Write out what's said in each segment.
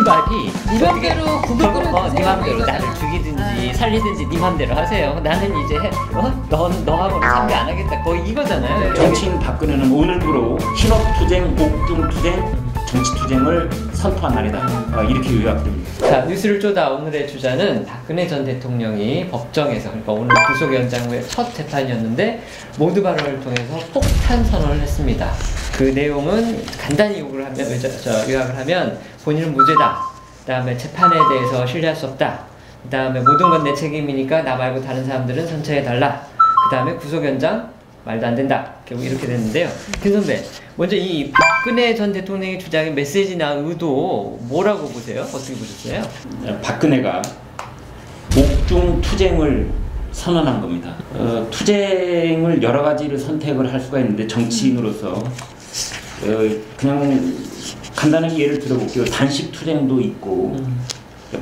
말이 네 맘대로 구글으로 네 맘대로 나를 죽이든지 살리든지 네 맘대로 하세요. 나는 이제 너하고는 참배 안 하겠다. 거의 이거잖아요. 정치인 박근혜는 오늘부로 신업투쟁, 옥중투쟁, 정치투쟁을 선포한 날이다. 이렇게 요약됩니다. 자, 뉴스를 쪼다 오늘의 주자는 박근혜 전 대통령이 법정에서, 그러니까 오늘 구속연장 후에 첫 재판이었는데 모두 발언을 통해서 폭탄 선언을 했습니다. 그 내용은 간단히 요약을 하면 본인은 무죄다. 그 다음에 재판에 대해서 신뢰할 수 없다. 그 다음에 모든 건 내 책임이니까 나 말고 다른 사람들은 선처해달라. 그 다음에 구속연장 말도 안 된다. 결국 이렇게 됐는데요. 김 선배, 먼저 이 박근혜 전 대통령의 주장의 메시지나 의도 뭐라고 보세요? 어떻게 보셨어요? 박근혜가 옥중투쟁을 선언한 겁니다. 투쟁을 여러 가지를 선택을 할 수가 있는데 정치인으로서 그냥 간단하게 예를 들어볼게요. 단식 투쟁도 있고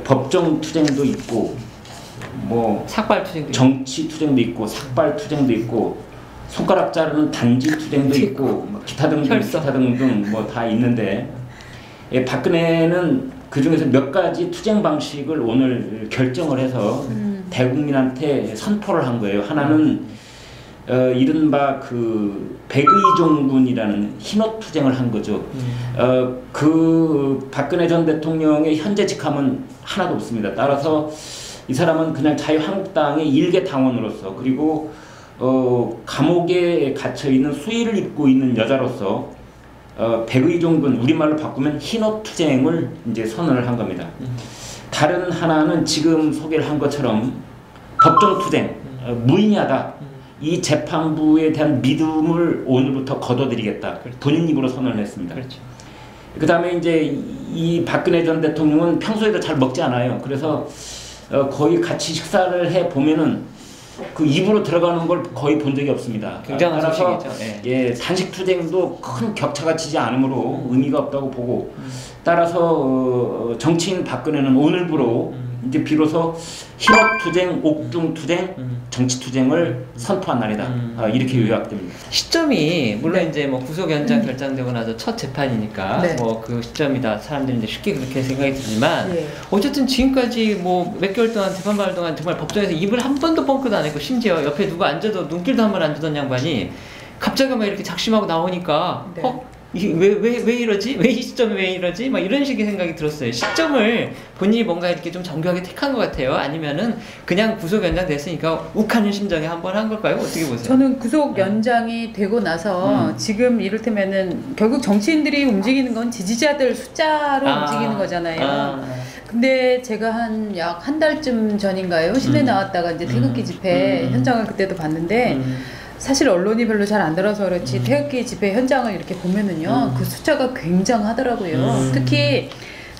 법정 투쟁도 있고 뭐 삭발 투쟁도 정치 투쟁도 있고 삭발 투쟁도 있고 손가락 자르는 단지 투쟁도 있고 기타 등등 뭐 다 있는데 박근혜는 그 중에서 몇 가지 투쟁 방식을 오늘 결정을 해서 대국민한테 선포를 한 거예요. 하나는 이른바 그 백의종군이라는 흰옷 투쟁을 한 거죠. 그 박근혜 전 대통령의 현재 직함은 하나도 없습니다. 따라서 이 사람은 그냥 자유한국당의 일개 당원으로서 그리고 감옥에 갇혀있는 수의를 입고 있는 여자로서 백의종군, 우리말로 바꾸면 흰옷 투쟁을 이제 선언을 한 겁니다. 다른 하나는 지금 소개를 한 것처럼 법정 투쟁, 무의미하다. 이 재판부에 대한 믿음을 오늘부터 거둬들이겠다. 그렇죠. 본인 입으로 선언을 했습니다. 그렇죠. 그 다음에 이제 이 박근혜 전 대통령은 평소에도 잘 먹지 않아요. 그래서 거의 같이 식사를 해 보면은 그 입으로 들어가는 걸 거의 본 적이 없습니다. 굉장한 따라서 소식이죠. 예, 단식 투쟁도 큰 격차가 치지 않으므로 의미가 없다고 보고 따라서 정치인 박근혜는 오늘부로 이제 비로소 흰옷 투쟁, 옥중 투쟁, 정치 투쟁을 선포한 날이다. 이렇게 요약됩니다. 시점이 물론 이제 뭐 구속 연장 결정되고 나서 첫 재판이니까 뭐 그 시점이다. 사람들이 이제 쉽게 그렇게 생각이 들지만 어쨌든 지금까지 뭐 몇 개월 동안 재판 받을 동안 정말 법정에서 입을 한 번도 뻥끗 안 했고 심지어 옆에 누가 앉아도 눈길도 한 번 안 주던 양반이 갑자기 막 이렇게 작심하고 나오니까 이게 왜 이러지? 왜 이 시점에 왜 이러지? 막 이런 식의 생각이 들었어요. 시점을 본인이 뭔가 이렇게 좀 정교하게 택한 것 같아요. 아니면은 그냥 구속 연장 됐으니까 욱하는 심정에 한번 한 걸까요? 어떻게 보세요? 저는 구속 연장이 되고 나서 지금 이를테면은 결국 정치인들이 움직이는 건 지지자들 숫자로 움직이는 거잖아요. 근데 제가 약 한 달쯤 전인가요? 시내 나왔다가 이제 태극기 집회 현장을 그때도 봤는데 사실 언론이 별로 잘 안 들어서 그렇지 태극기 집회 현장을 이렇게 보면은요 그 숫자가 굉장하더라고요. 특히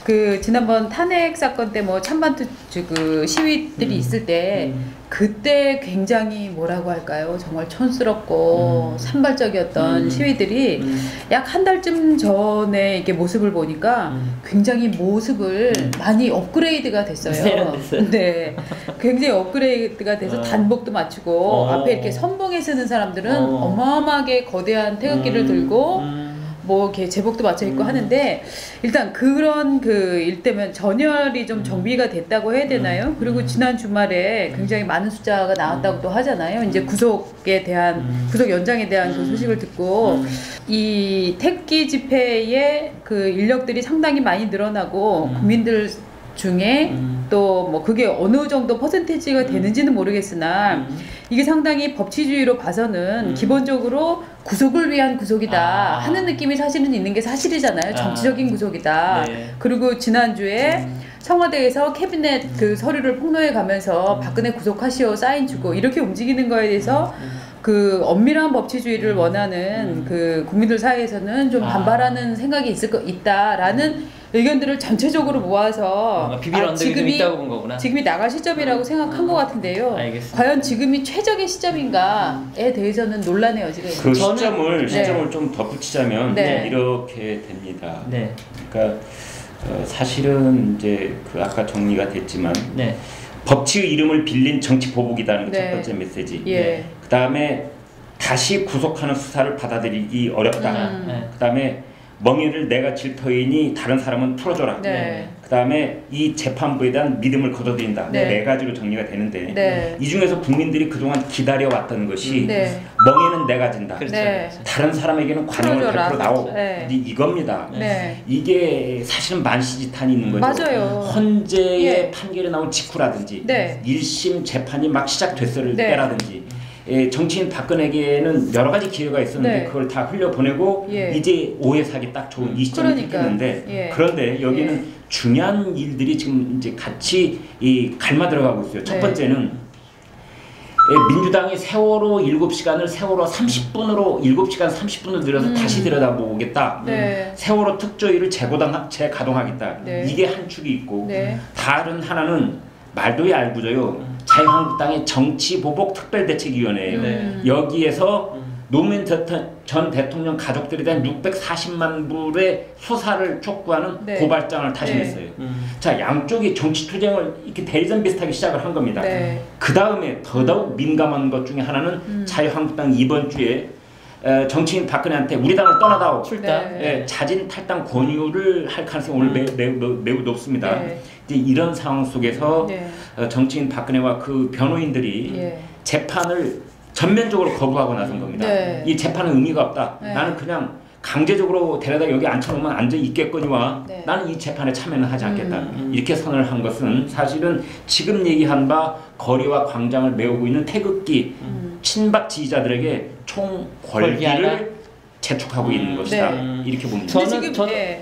그 지난번 탄핵 사건 때 뭐 찬반 그 시위들이 있을 때 그때 굉장히 뭐라고 할까요? 정말 촌스럽고 산발적이었던 시위들이 약 한 달쯤 전에 이렇게 모습을 보니까 굉장히 모습을 많이 업그레이드가 됐어요. 네, 굉장히 업그레이드가 돼서 단복도 맞추고 앞에 이렇게 선봉에 서는 사람들은 어마어마하게 거대한 태극기를 들고 뭐 이렇게 제복도 맞춰 입고 하는데 일단 그런 그 일때면 전열이 좀 정비가 됐다고 해야 되나요? 그리고 지난 주말에 굉장히 많은 숫자가 나왔다고도 하잖아요. 이제 구속에 대한 구속 연장에 대한 그 소식을 듣고 이 태극기 집회의 그 인력들이 상당히 많이 늘어나고 국민들 중에 또 뭐 그게 어느 정도 퍼센테이지가 되는지는 모르겠으나 이게 상당히 법치주의로 봐서는 기본적으로 구속을 위한 구속이다 하는 느낌이 사실은 있는 게 사실이잖아요. 정치적인 구속이다. 그리고 지난주에 청와대에서 캐비넷 그 서류를 폭로해 가면서 박근혜 구속하시오 사인 주고 이렇게 움직이는 거에 대해서 그 엄밀한 법치주의를 원하는 그 국민들 사이에서는 좀 반발하는 생각이 있다라는 의견들을 전체적으로 모아서 비빌 언덕이 좀 있다고 본 거구나. 지금이 나갈 시점이라고 생각한 것 같은데요. 알겠습니다. 과연 지금이 최적의 시점인가에 대해서는 논란의 여지가 있는 그 시점을 좀 덧붙이자면 이렇게 됩니다. 그러니까 사실은 이제 그 아까 정리가 됐지만 법치의 이름을 빌린 정치 보복이다는 게 첫 번째 메시지. 그 다음에 다시 구속하는 수사를 받아들이기 어렵다. 그 다음에 멍해를 내가 질 터이니 다른 사람은 풀어줘라. 네. 그 다음에 이 재판부에 대한 믿음을 거둬들인다. 네. 네 가지로 정리가 되는데 네. 이 중에서 국민들이 그동안 기다려왔던 것이 네. 멍해는 내가 진다. 그렇죠. 네. 다른 사람에게는 관용을 풀어줘라. 100% 나오고 네. 이겁니다. 네. 이게 사실은 만시지탄이 있는 거죠. 맞아요. 헌재의 예. 판결이 나온 직후라든지 네. 1심 재판이 막 시작됐을 네. 때라든지 정치인 박근혜에게는 여러 가지 기회가 있었는데 네. 그걸 다 흘려보내고 예. 이제 오해 사기 딱 좋은 이 시점이 그러니까. 됐는데 예. 그런데 여기는 중요한 일들이 지금 이제 같이 갈마 들어가고 있어요. 첫 네. 번째는 민주당이 세월호 7시간을 세월호 30분으로 7시간 30분을 늘려서 다시 들여다보겠다. 네. 세월호 특조위를 재가동하겠다. 네. 이게 한 축이 있고 네. 다른 하나는 말도 얄궂어요. 자유한국당의 정치보복특별대책위원회예요. 네. 여기에서 노무현 전 대통령 가족들에 대한 640만 불의 수사를 촉구하는 네. 고발장을 타신했어요. 자, 양쪽이 정치투쟁을 이렇게 대리전 비슷하게 시작을 한 겁니다. 네. 그 다음에 더더욱 민감한 것 중에 하나는 자유한국당 이번 주에 정치인 박근혜한테 우리 당을 떠나다오. 출당. 네. 자진 탈당 권유를 할 가능성이 오늘 매우 높습니다. 네. 이제 이런 상황 속에서 네. 정치인 박근혜와 그 변호인들이 예. 재판을 전면적으로 거부하고 나선 겁니다. 네. 이 재판은 의미가 없다. 네. 나는 그냥 강제적으로 데려다 여기 앉혀놓으면 앉아 있겠거니와 네. 나는 이 재판에 참여는 하지 않겠다. 이렇게 선언을 한 것은 사실은 지금 얘기한 바 거리와 광장을 메우고 있는 태극기 친박 지지자들에게 총 권리를 재촉하고 있는 것이다. 네. 이렇게 봅니다. 지금,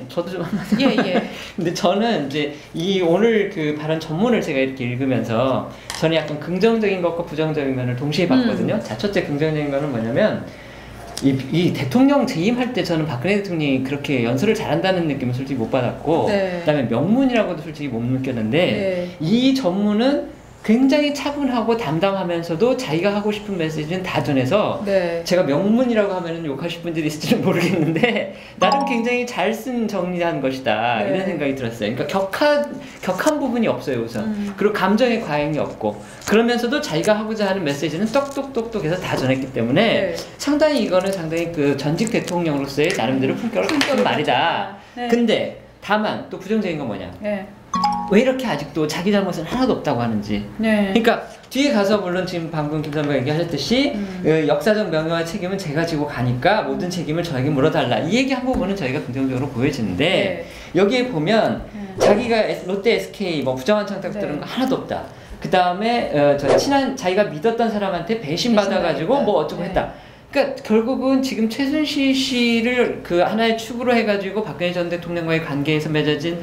저도 좀 한마디. 예. 근데 저는 이제 이 오늘 그 발언 전문을 제가 이렇게 읽으면서 저는 약간 긍정적인 것과 부정적인 면을 동시에 봤거든요. 자, 첫째 긍정적인 거는 뭐냐면 이 대통령 재임할 때 저는 박근혜 대통령이 그렇게 연설을 잘한다는 느낌은 솔직히 못 받았고 네. 그다음에 명문이라고도 솔직히 못 느꼈는데 네. 이 전문은 굉장히 차분하고 담담하면서도 자기가 하고 싶은 메시지는 다 전해서 네. 제가 명문이라고 하면 욕하실 분들이 있을지는 모르겠는데 나름 굉장히 잘 쓴 정리한 것이다 네. 이런 생각이 들었어요. 그러니까 격한 부분이 없어요 우선. 그리고 감정의 과잉이 없고 그러면서도 자기가 하고자 하는 메시지는 똑똑똑똑해서 다 전했기 때문에 네. 상당히 이거는 상당히 그 전직 대통령으로서의 나름대로 품격을 갖춘 말이다. 네. 근데 다만 또 부정적인 건 뭐냐? 네. 왜 이렇게 아직도 자기 잘못은 하나도 없다고 하는지. 네. 그러니까 뒤에 가서 물론 지금 방금 김 선배가 얘기하셨듯이 역사적 명예와 책임은 제가 지고 가니까 모든 책임을 저에게 물어달라 이 얘기한 부분은 저희가 긍정적으로 보여지는데 네. 여기에 보면 자기가 롯데 SK 뭐 부정한 청탁 들은 네. 거 하나도 없다. 그 다음에 친한 자기가 믿었던 사람한테 배신 받아가지고 뭐 어쩌고 네. 했다. 그러니까 결국은 지금 최순실 씨를 그 하나의 축으로 해가지고 박근혜 전 대통령과의 관계에서 맺어진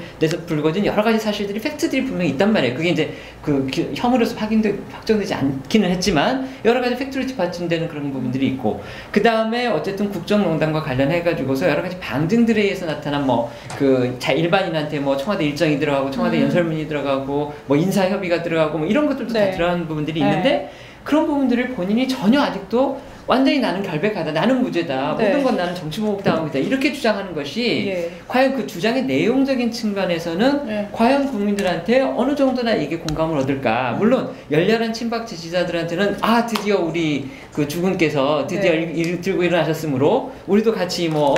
불거진 여러 가지 사실들이 팩트들이 분명히 있단 말이에요. 그게 이제 그 혐의로서 확정되지 않기는 했지만 여러 가지 팩트로 뒷받침되는 그런 부분들이 있고 그 다음에 어쨌든 국정농단과 관련해가지고서 여러 가지 방증들에 의해서 나타난 뭐 그 일반인한테 뭐 청와대 일정이 들어가고 청와대 연설문이 들어가고 뭐 인사 협의가 들어가고 뭐 이런 것들도 네. 다 들어가는 부분들이 있는데 그런 부분들을 본인이 전혀 아직도 완전히 나는 결백하다, 나는 무죄다, 네. 모든 건 나는 정치보복당하고 있다 이렇게 주장하는 것이 예. 과연 그 주장의 내용적인 측면에서는 네. 과연 국민들한테 어느 정도나 이게 공감을 얻을까. 물론 열렬한 친박 지지자들한테는 드디어 우리 그 주군께서 드디어 네. 들고 일어나셨으므로 우리도 같이 뭐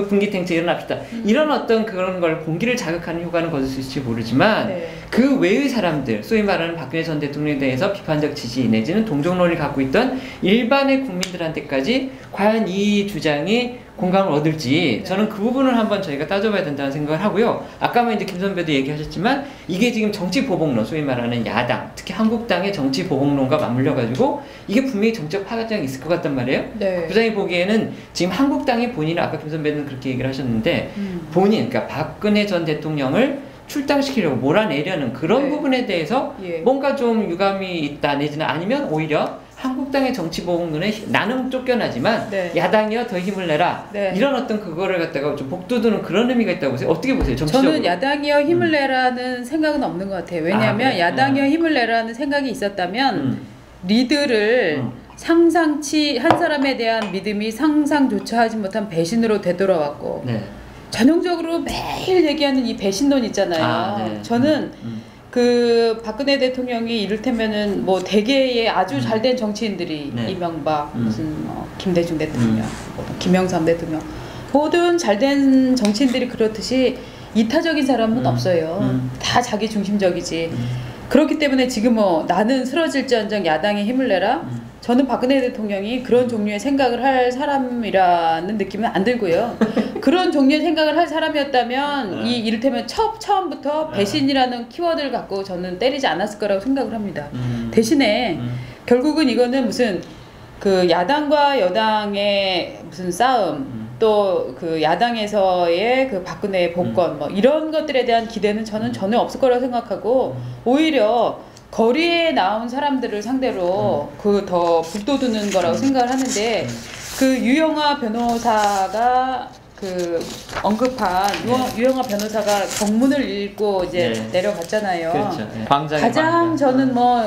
분기탱체 일어납시다 이런 어떤 그런 걸 공기를 자극하는 효과는 거둘 수 있을지 모르지만 네. 그 외의 사람들, 소위 말하는 박근혜 전 대통령에 대해서 비판적 지지 내지는 동정론을 갖고 있던 일반의 국민들한테까지 과연 이 주장이 공감을 얻을지 저는 그 부분을 한번 저희가 따져봐야 된다는 생각을 하고요. 아까 이제 김 선배도 얘기하셨지만 이게 지금 정치 보복론, 소위 말하는 야당, 특히 한국당의 정치 보복론과 맞물려가지고 이게 분명히 정책 파장이 있을 것 같단 말이에요. 네. 부장이 보기에는 지금 한국당이 본인은 아까 김 선배는 그렇게 얘기를 하셨는데 본인, 그러니까 박근혜 전 대통령을 출당시키려고 몰아내려는 그런 네. 부분에 대해서 예. 뭔가 좀 유감이 있다 내지는 아니면 오히려 한국당의 정치보복론에 나는 쫓겨나지만 네. 야당이여 더 힘을 내라 네. 이런 어떤 그거를 갖다가 좀 복두두는 그런 의미가 있다고 보세요. 어떻게 보세요? 정치적으로? 저는 야당이여 힘을 내라는 생각은 없는 것 같아요. 왜냐하면 그래? 야당이여 힘을 내라는 생각이 있었다면 리드를 상상치 한 사람에 대한 믿음이 상상조차 하지 못한 배신으로 되돌아왔고 네. 전형적으로 매일 얘기하는 이 배신론 있잖아요. 네. 저는 그 박근혜 대통령이 이를테면은 뭐 대개의 아주 잘된 정치인들이 네. 이명박 무슨 김대중 대통령, 김영삼 대통령 모든 잘된 정치인들이 그렇듯이 이타적인 사람은 없어요. 다 자기 중심적이지. 그렇기 때문에 지금 뭐 나는 쓰러질지언정 야당에 힘을 내라. 저는 박근혜 대통령이 그런 종류의 생각을 할 사람이라는 느낌은 안 들고요. 그런 종류의 생각을 할 사람이었다면 이 이를테면 처음부터 배신이라는 키워드를 갖고 저는 때리지 않았을 거라고 생각을 합니다. 대신에 결국은 이거는 무슨 그 야당과 여당의 무슨 싸움 또 그 야당에서의 그 박근혜의 복권 뭐 이런 것들에 대한 기대는 저는 전혀 없을 거라고 생각하고 오히려 거리에 나온 사람들을 상대로 그 더 북돋우는 거라고 생각을 하는데 그 유영하 변호사가 그 언급한 유영하 변호사가 정문을 읽고 이제 내려갔잖아요. 그렇죠. 가장 저는 뭐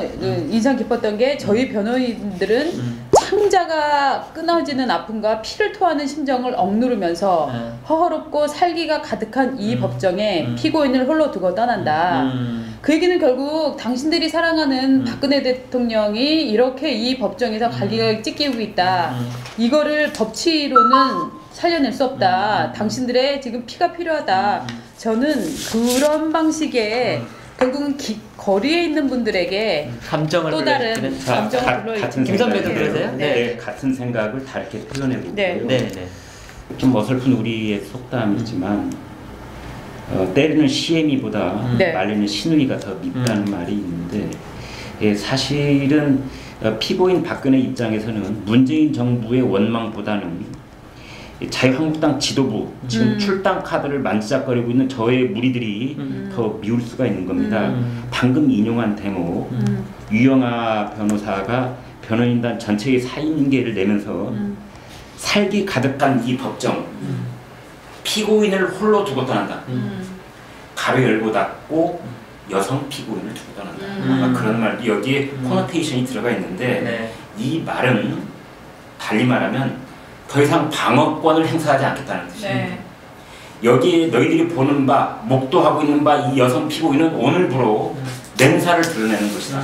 인상 깊었던 게 저희 변호인들은 창자가 끊어지는 아픔과 피를 토하는 심정을 억누르면서 허허롭고 살기가 가득한 이 법정에 피고인을 홀로 두고 떠난다. 그 얘기는 결국 당신들이 사랑하는 박근혜 대통령이 이렇게 이 법정에서 갈기갈기 찢기고 있다. 이거를 법치로는 살려낼 수 없다. 당신들의 지금 피가 필요하다. 저는 그런 방식의 결국은 거리에 있는 분들에게 감정을 또 다른 감정을 불러일으키는 김 선배도 그러세요? 네. 같은 생각을 다 이렇게 표현해보고요. 네. 좀 어설픈 우리의 속담이지만 때리는 시애미보다 말리는 시누이가 더 밉다는 말이 있는데 사실은 피고인 박근혜 입장에서는 문재인 정부의 원망보다는 자유한국당 지도부 지금 출당 카드를 만지작거리고 있는 저의 무리들이 더 미울 수가 있는 겁니다. 방금 인용한 대목 유영하 변호사가 변호인단 전체의 사임계를 내면서 살기 가득한 이 법정 피고인을 홀로 두고 떠난다. 가로 열고 닫고 여성 피고인을 두고 떠난다. 아마 그런 말도 여기에 코노테이션이 들어가 있는데 이 말은 달리 말하면 더 이상 방어권을 행사하지 않겠다는 뜻입니다. 여기 너희들이 보는 바, 목도하고 있는 바 이 여성 피고인은 오늘부로 맹사를 드러내는 것이다.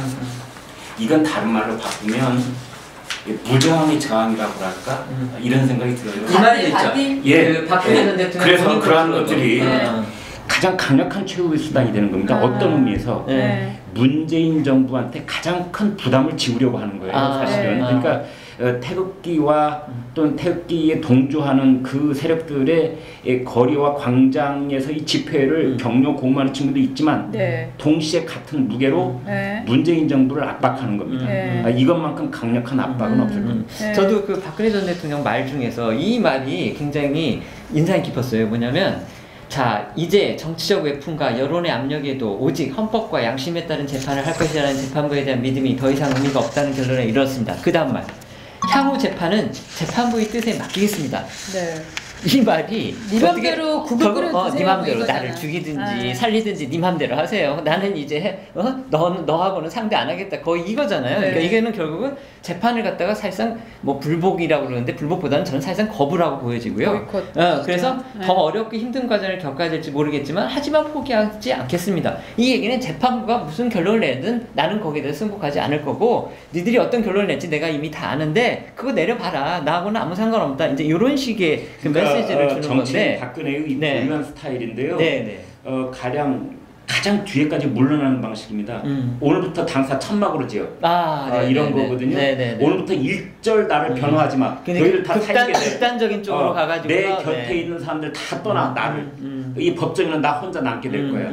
이건 다른 말로 바꾸면 무저항의 저항이라고 할까? 이런 생각이 들어요. 그 말이 있죠. 예. 박근혜 전 대통령 그래서 그러한 것들이 가장 강력한 최후의 수단이 되는 겁니다. 어떤 의미에서 문재인 정부한테 가장 큰 부담을 지우려고 하는 거예요. 사실은. 그러니까 태극기와 또는 태극기에 동조하는 그 세력들의 거리와 광장에서 이 집회를 격려 공모하는 친구도 있지만 동시에 같은 무게로 문재인 정부를 압박하는 겁니다. 이것만큼 강력한 압박은 없을 겁니다. 저도 그 박근혜 전 대통령 말 중에서 이 말이 굉장히 인상이 깊었어요. 뭐냐면 자, 이제 정치적 외풍과 여론의 압력에도 오직 헌법과 양심에 따른 재판을 할 것이라는 재판부에 대한 믿음이 더 이상 의미가 없다는 결론에 이르렀습니다. 그 다음 말. 향후 재판은 재판부의 뜻에 맡기겠습니다. 이 말이 네 맘대로 국을 끓여주세요. 네 맘대로 나를 죽이든지 살리든지 네 맘대로 하세요. 나는 이제 너하고는 상대 안 하겠다. 거의 이거잖아요. 그러니까 이거는 결국은 재판을 갖다가 사실상 뭐 불복이라고 그러는데 불복보다는 저는 사실상 거부라고 보여지고요. 그래서 더 어렵고 힘든 과정을 겪어야 될지 모르겠지만 하지만 포기하지 않겠습니다. 이 얘기는 재판부가 무슨 결론을 내든 나는 거기에 대해서 승복하지 않을 거고 니들이 어떤 결론을 낼지 내가 이미 다 아는데 그거 내려봐라. 나하고는 아무 상관없다. 이제 이런 식의 그 메시지를 주는 건데 박근혜의 유명한 스타일인데요. 가장 뒤에까지 물러나는 방식입니다. 오늘부터 당사 천막으로 지어. 이런 거거든요. 오늘부터 일절 나를 변호하지 마. 너희들 다 살게 돼. 극단적인 쪽으로 가가지고 내 곁에 있는 사람들 다 떠나. 나를. 이 법정에는 나 혼자 남게 될 거야.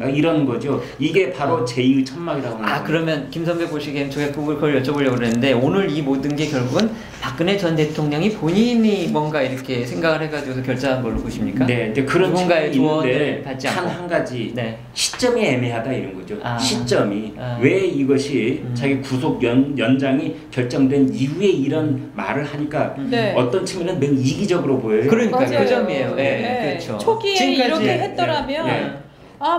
이런 거죠. 이게 바로 제2의 천막이라고 합니다. 그러면 김 선배 보시기엔 제가 그걸 여쭤보려고 그랬는데 오늘 이 모든 게 결국은 박근혜 전 대통령이 본인이 뭔가 이렇게 생각을 해가지고 결정한 걸로 보십니까? 네, 그런 누군가의 조언을 받지 않고 한 가지 시점이 애매하다 이런 거죠. 시점이 왜 이것이 자기 구속 연장이 결정된 이후에 이런 말을 하니까 어떤 측면은 매우 이기적으로 보여요. 그러니까 그 점이에요. 그렇죠. 초기에 이렇게 했더라면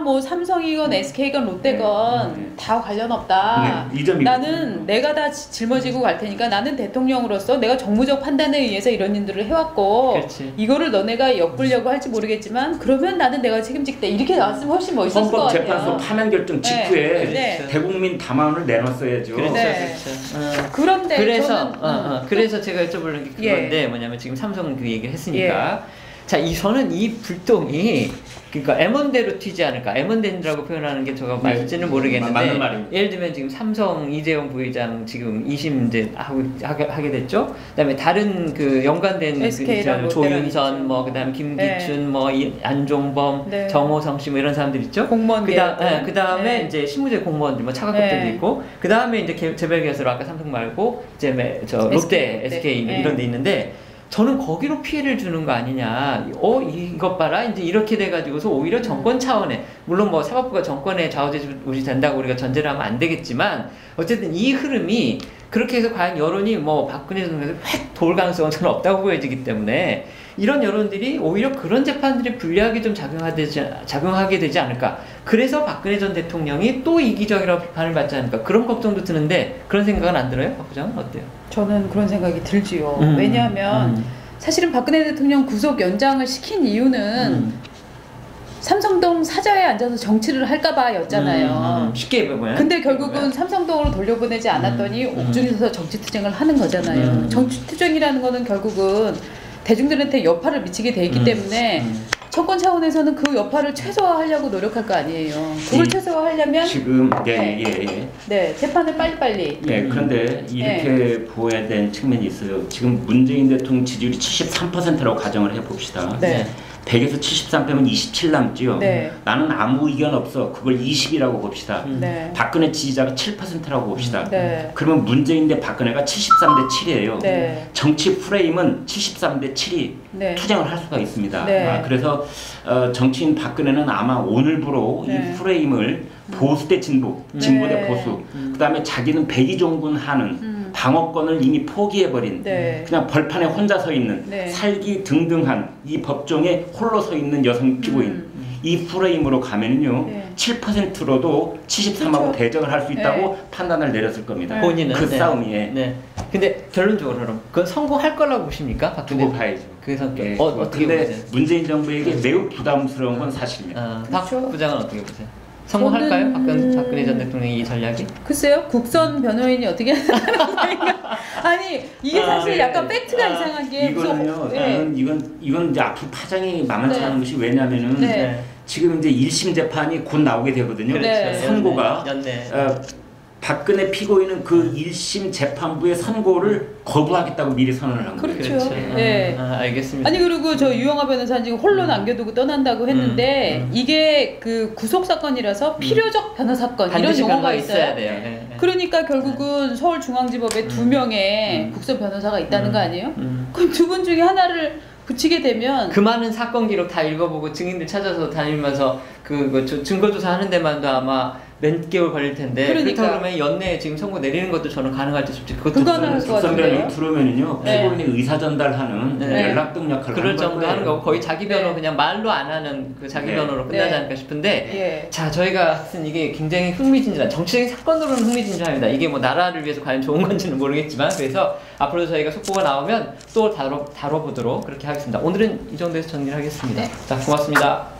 뭐 삼성이건 SK건 롯데건 다 관련 없다. 나는 내가 다 짊어지고 갈 테니까 나는 대통령으로서 내가 정무적 판단에 의해서 이런 일들을 해왔고 이거를 너네가 엿보려고 할지 모르겠지만 그러면 나는 내가 책임지겠다. 이렇게 나왔으면 훨씬 멋있었을 것 같아요. 헌법재판소 파면 결정 직후에 대국민 담화를 내놨어야죠. 그런데 그래서 제가 여쭤보는 게 그건데 뭐냐면 지금 삼성 그 얘기를 했으니까 자, 저는 이 불똥이 그러니까 M1대로 튀지 않을까. M1대라고 표현하는 게 제가 맞을지는 모르겠는데 맞는 말입니다. 예를 들면 지금 삼성 이재용 부회장 지금 2심 이제 하게 됐죠. 그다음에 다른 그 연관된 SK랑 조윤선 뭐 그다음에 김기춘 뭐 안종범 정호성 씨 뭐 이런 사람들 있죠. 공무원 그다음에 이제 실무제 공무원들 뭐 차관급들도 있고 그다음에 이제 개별 기업으로 아까 삼성 말고 이제 저 롯데 SK 이런 데 있는데 저는 거기로 피해를 주는 거 아니냐. 이것 봐라. 이제 이렇게 돼가지고서 오히려 정권 차원에, 물론 뭐 사법부가 정권에 좌우지우지 된다고 우리가 전제를 하면 안 되겠지만, 어쨌든 이 흐름이 그렇게 해서 과연 여론이 뭐 박근혜 정부에서 획 돌 가능성은 저는 없다고 보여지기 때문에, 이런 여론들이 오히려 그런 재판들이 불리하게 좀 작용하게 되지 않을까. 그래서 박근혜 전 대통령이 또 이기적이라고 비판을 받지 않을까. 그런 걱정도 드는데, 그런 생각은 안 들어요? 박 부장은 어때요? 저는 그런 생각이 들지요. 왜냐하면 사실은 박근혜 대통령 구속 연장을 시킨 이유는 삼성동 사저에 앉아서 정치를 할까봐였잖아요. 쉽게 보면. 근데 결국은 삼성동으로 돌려보내지 않았더니 옥중에서 정치투쟁을 하는 거잖아요. 정치투쟁이라는 거는 결국은 대중들한테 여파를 미치게 돼 있기 때문에 정권 차원에서는 그 여파를 최소화하려고 노력할 거 아니에요. 그걸 최소화하려면 지금 재판을 빨리빨리. 그런데 이렇게 보아야 되는 측면이 있어요. 지금 문재인 대통령 지지율이 73%라고 가정을 해봅시다. 100에서 73 빼면 27 남지요. 나는 아무 의견 없어. 그걸 20이라고 봅시다. 박근혜 지지자가 7%라고 봅시다. 그러면 문재인 대 박근혜가 73 대 7이에요. 정치 프레임은 73 대 7이 투쟁을 할 수가 있습니다. 그래서 정치인 박근혜는 아마 오늘부로 이 프레임을 보수 대 진보, 진보 대 보수, 그 다음에 자기는 백의종군하는 방어권을 이미 포기해버린 그냥 벌판에 혼자 서 있는 살기 등등한 이 법정에 홀로 서 있는 여성 피고인 이 프레임으로 가면은요 7%로도 73하고 대적을 할 수 있다고 판단을 내렸을 겁니다. 본인은 그 싸움이에. 근데 결론적으로 그럼 그건 성공할 거라고 보십니까? 두고 봐야죠. 그 성격. 어떻게 보세요? 문재인 정부에게 매우 부담스러운 건 사실입니다. 박 부장은 어떻게 보세요? 성공할까요? 박근혜 전 대통령의 이 전략이? 글쎄요. 국선 변호인이 어떻게 하는가. 아니 이게 사실 약간 팩트가 이상한 게 이거는요. 이건 이제 앞으로 파장이 만만치 않은 것이 왜냐면은 지금 이제 1심 재판이 곧 나오게 되거든요. 선고가 박근혜 피고인은 그 1심 재판부의 선고를 거부하겠다고 미리 선언을 한 거예요. 그렇죠. 알겠습니다. 아니 그리고 저 유영하 변호사는 지금 홀로 남겨두고 떠난다고 했는데 이게 그 구속 사건이라서 필요적 변호 사건 이런 용어가 있어요. 그러니까 결국은 서울중앙지법에 2명의 국선 변호사가 있다는 거 아니에요? 그럼 두 분 중에 하나를 붙이게 되면 그 많은 사건 기록 다 읽어보고 증인들 찾아서 다니면서 증거조사 하는 데만도 아마 몇 개월 걸릴 텐데 그렇다고 그러면 연내에 지금 선고 내리는 것도 저는 가능할지 솔직히 그것도 불가능할 것 같은데요. 들어오면은요 피고인이 의사 전달하는 연락 등 역할을 그럴 정도 하는 거고 거의 자기 변호 그냥 말로 안 하는 그 자기 변호로 끝나지 않을까 싶은데 자 저희가 하여튼 이게 굉장히 흥미진진한 정치적인 사건으로는 흥미진진합니다. 이게 뭐 나라를 위해서 과연 좋은 건지는 모르겠지만 그래서 앞으로 저희가 속보가 나오면 또 다뤄보도록 그렇게 하겠습니다. 오늘은 이 정도에서 정리를 하겠습니다. 자 고맙습니다.